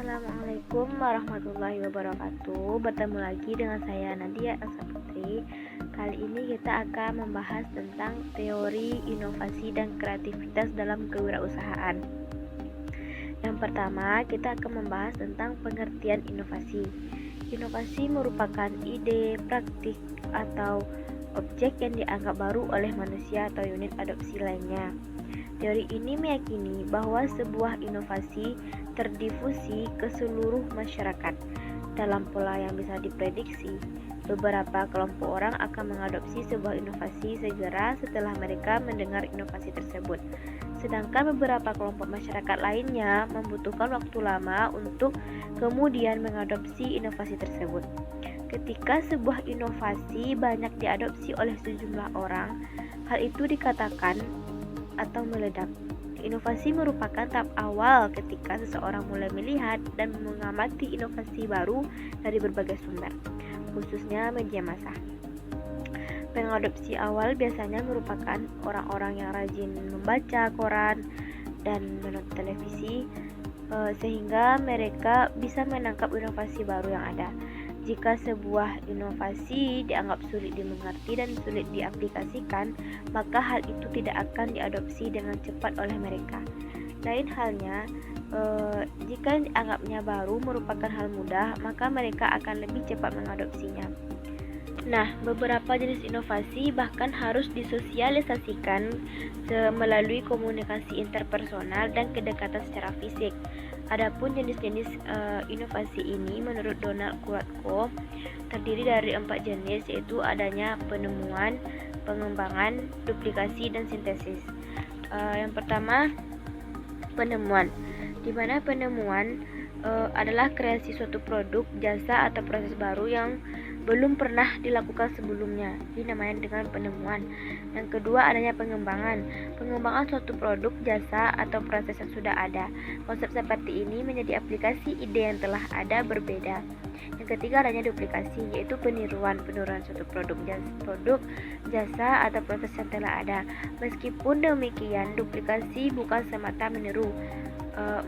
Assalamualaikum warahmatullahi wabarakatuh. Bertemu lagi dengan saya Nadia Elsa Putri. Kali ini kita akan membahas tentang teori inovasi dan kreativitas dalam kewirausahaan. Yang pertama, kita akan membahas tentang pengertian inovasi. Inovasi merupakan ide, praktik, atau objek yang dianggap baru oleh manusia atau unit adopsi lainnya. Teori ini meyakini bahwa sebuah inovasi terdifusi ke seluruh masyarakat dalam pola yang bisa diprediksi. Beberapa kelompok orang akan mengadopsi sebuah inovasi segera setelah mereka mendengar inovasi tersebut. Sedangkan beberapa kelompok masyarakat lainnya membutuhkan waktu lama untuk kemudian mengadopsi inovasi tersebut. Ketika sebuah inovasi banyak diadopsi oleh sejumlah orang, hal itu dikatakan atau meledak. Inovasi merupakan tahap awal ketika seseorang mulai melihat dan mengamati inovasi baru dari berbagai sumber, khususnya media massa. Pengadopsi awal biasanya merupakan orang-orang yang rajin membaca koran dan menonton televisi, sehingga mereka bisa menangkap inovasi baru yang ada. Jika sebuah inovasi dianggap sulit dimengerti dan sulit diaplikasikan, maka hal itu tidak akan diadopsi dengan cepat oleh mereka. Lain halnya, jika dianggapnya baru merupakan hal mudah, maka mereka akan lebih cepat mengadopsinya. Nah, beberapa jenis inovasi bahkan harus disosialisasikan melalui komunikasi interpersonal dan kedekatan secara fisik. Adapun jenis-jenis inovasi ini menurut Donald Kuratko terdiri dari 4 jenis, yaitu adanya penemuan, pengembangan, duplikasi, dan sintesis. Yang pertama, penemuan, di mana penemuan adalah kreasi suatu produk, jasa, atau proses baru yang belum pernah dilakukan sebelumnya, dinamai dengan penemuan. Yang kedua, adanya pengembangan. Pengembangan suatu produk, jasa, atau proses yang sudah ada. Konsep seperti ini menjadi aplikasi ide yang telah ada berbeda. Yang ketiga, adanya duplikasi, yaitu peniruan suatu produk, jasa, atau proses yang telah ada. Meskipun demikian, duplikasi bukan semata meniru,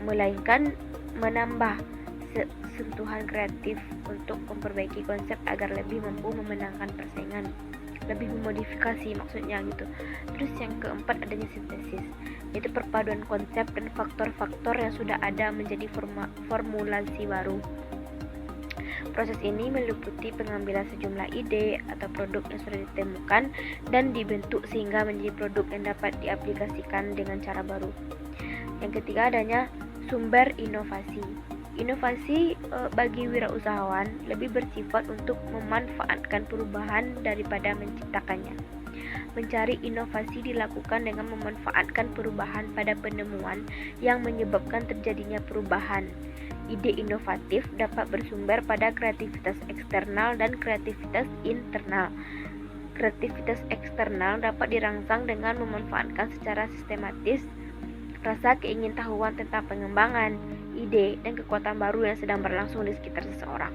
melainkan menambah sentuhan kreatif untuk memperbaiki konsep agar lebih mampu memenangkan persaingan, lebih memodifikasi maksudnya gitu. Terus yang keempat, adanya sintesis, yaitu perpaduan konsep dan faktor-faktor yang sudah ada menjadi formulasi baru. Proses ini meliputi pengambilan sejumlah ide atau produk yang sudah ditemukan dan dibentuk sehingga menjadi produk yang dapat diaplikasikan dengan cara baru. Yang ketiga, adanya sumber inovasi. Inovasi bagi wirausahawan lebih bersifat untuk memanfaatkan perubahan daripada menciptakannya. Mencari inovasi dilakukan dengan memanfaatkan perubahan pada penemuan yang menyebabkan terjadinya perubahan. Ide inovatif dapat bersumber pada kreativitas eksternal dan kreativitas internal. Kreativitas eksternal dapat dirangsang dengan memanfaatkan secara sistematis rasa keingintahuan tentang pengembangan, ide, dan kekuatan baru yang sedang berlangsung di sekitar seseorang.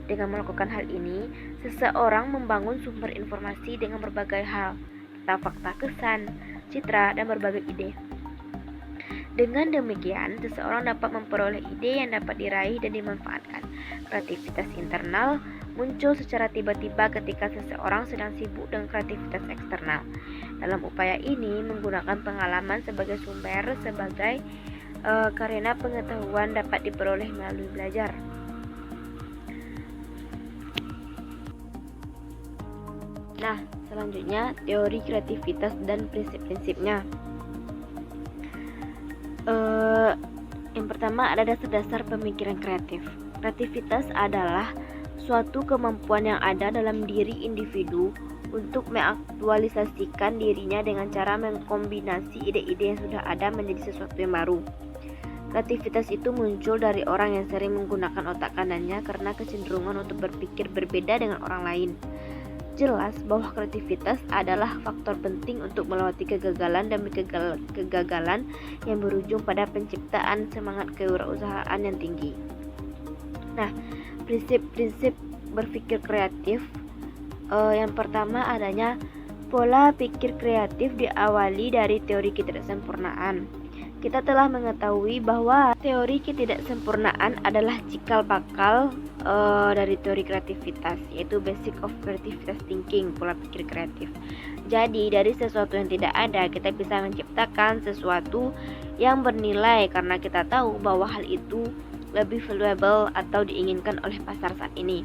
Dengan melakukan hal ini, seseorang membangun sumber informasi dengan berbagai hal, tentang fakta, kesan, citra, dan berbagai ide. Dengan demikian, seseorang dapat memperoleh ide yang dapat diraih dan dimanfaatkan. Kreativitas internal muncul secara tiba-tiba ketika seseorang sedang sibuk dengan kreativitas eksternal. Dalam upaya ini, menggunakan pengalaman sebagai sumber karena pengetahuan dapat diperoleh melalui belajar. Nah, selanjutnya teori kreativitas dan prinsip-prinsipnya. Yang pertama, ada dasar-dasar pemikiran kreatif. Kreativitas adalah suatu kemampuan yang ada dalam diri individu untuk mengaktualisasikan dirinya dengan cara mengkombinasi ide-ide yang sudah ada menjadi sesuatu yang baru. Kreativitas itu muncul dari orang yang sering menggunakan otak kanannya karena kecenderungan untuk berpikir berbeda dengan orang lain. Jelas bahwa kreativitas adalah faktor penting untuk melewati kegagalan demi kegagalan yang berujung pada penciptaan semangat kewirausahaan yang tinggi. Nah, prinsip-prinsip berpikir kreatif. Yang pertama, adanya pola pikir kreatif diawali dari teori ketidaksempurnaan. Kita telah mengetahui bahwa teori ketidaksempurnaan adalah cikal bakal dari teori kreativitas, yaitu basic of creative thinking, pola pikir kreatif. Jadi dari sesuatu yang tidak ada, kita bisa menciptakan sesuatu yang bernilai karena kita tahu bahwa hal itu lebih valuable atau diinginkan oleh pasar saat ini.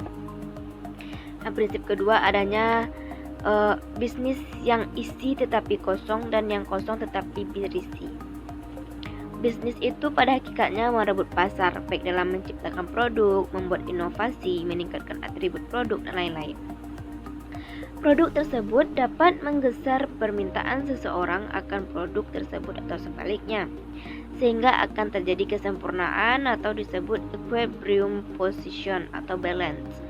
Nah, prinsip kedua adanya bisnis yang isi tetapi kosong dan yang kosong tetapi berisi. Bisnis itu pada hakikatnya merebut pasar, baik dalam menciptakan produk, membuat inovasi, meningkatkan atribut produk, dan lain-lain. Produk tersebut dapat menggeser permintaan seseorang akan produk tersebut atau sebaliknya, sehingga akan terjadi kesempurnaan atau disebut equilibrium position atau balance.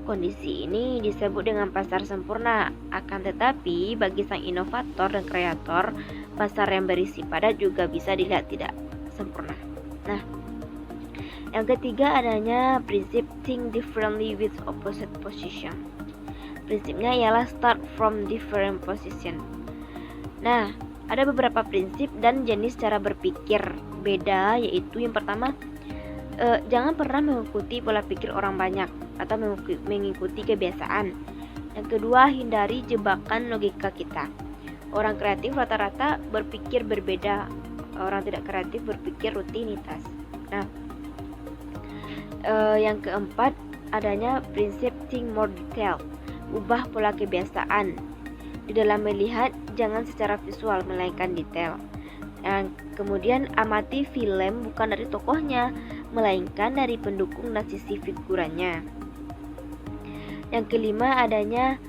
Kondisi ini disebut dengan pasar sempurna. Akan tetapi bagi sang inovator dan kreator, pasar yang berisi padat juga bisa dilihat tidak sempurna. Nah, yang ketiga adanya prinsip think differently with opposite position. Prinsipnya ialah start from different position. Nah, ada beberapa prinsip dan jenis cara berpikir beda, yaitu yang pertama, jangan pernah mengikuti pola pikir orang banyak atau mengikuti kebiasaan. Yang kedua, hindari jebakan logika kita. Orang kreatif rata-rata berpikir berbeda, orang tidak kreatif berpikir rutinitas. Nah, yang keempat adanya prinsip think more detail. Ubah pola kebiasaan. Di dalam melihat, jangan secara visual melainkan detail. Yang kemudian, amati film bukan dari tokohnya, melainkan dari pendukung dan sisi figurannya. Yang kelima adanya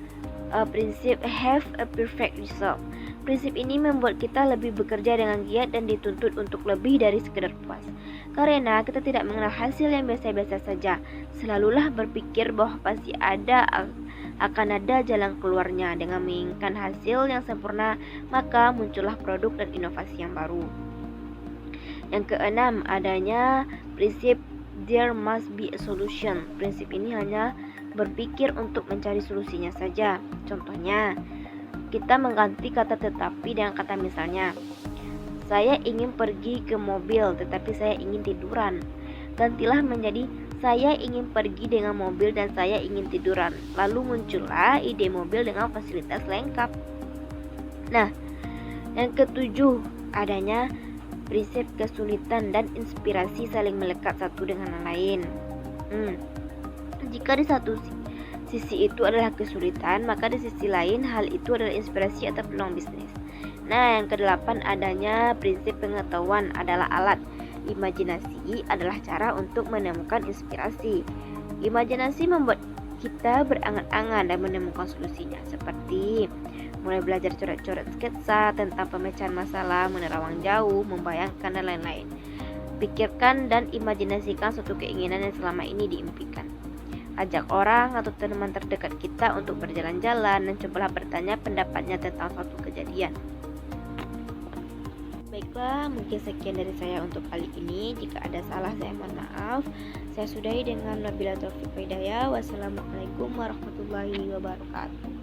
prinsip have a perfect result. Prinsip ini membuat kita lebih bekerja dengan giat dan dituntut untuk lebih dari sekedar puas. Karena kita tidak mengenal hasil yang biasa-biasa saja. Selalulah berpikir bahwa pasti akan ada jalan keluarnya. Dengan menginginkan hasil yang sempurna, maka muncullah produk dan inovasi yang baru. Yang keenam adanya prinsip there must be a solution. Prinsip ini hanya berpikir untuk mencari solusinya saja. Contohnya, kita mengganti kata tetapi dengan kata misalnya. Saya ingin pergi ke mobil tetapi saya ingin tiduran. Gantilah menjadi saya ingin pergi dengan mobil dan saya ingin tiduran. Lalu muncullah ide mobil dengan fasilitas lengkap. Nah, yang ketujuh adanya prinsip kesulitan dan inspirasi saling melekat satu dengan yang lain. Jika di satu sisi itu adalah kesulitan, maka di sisi lain hal itu adalah inspirasi atau peluang bisnis. Nah, yang kedelapan adanya prinsip pengetahuan adalah alat. Imajinasi adalah cara untuk menemukan inspirasi. Imajinasi membuat kita berangan-angan dan menemukan solusinya, seperti mulai belajar coret-coret sketsa tentang pemecahan masalah, menerawang jauh, membayangkan, dan lain-lain. Pikirkan dan imajinasikan suatu keinginan yang selama ini diimpikan. Ajak orang atau teman terdekat kita untuk berjalan-jalan dan cobalah bertanya pendapatnya tentang suatu kejadian. Baiklah, mungkin sekian dari saya untuk kali ini. Jika ada salah, saya mohon maaf. Saya sudahi dengan wabillahi taufiq wal hidayah. Wassalamualaikum warahmatullahi wabarakatuh.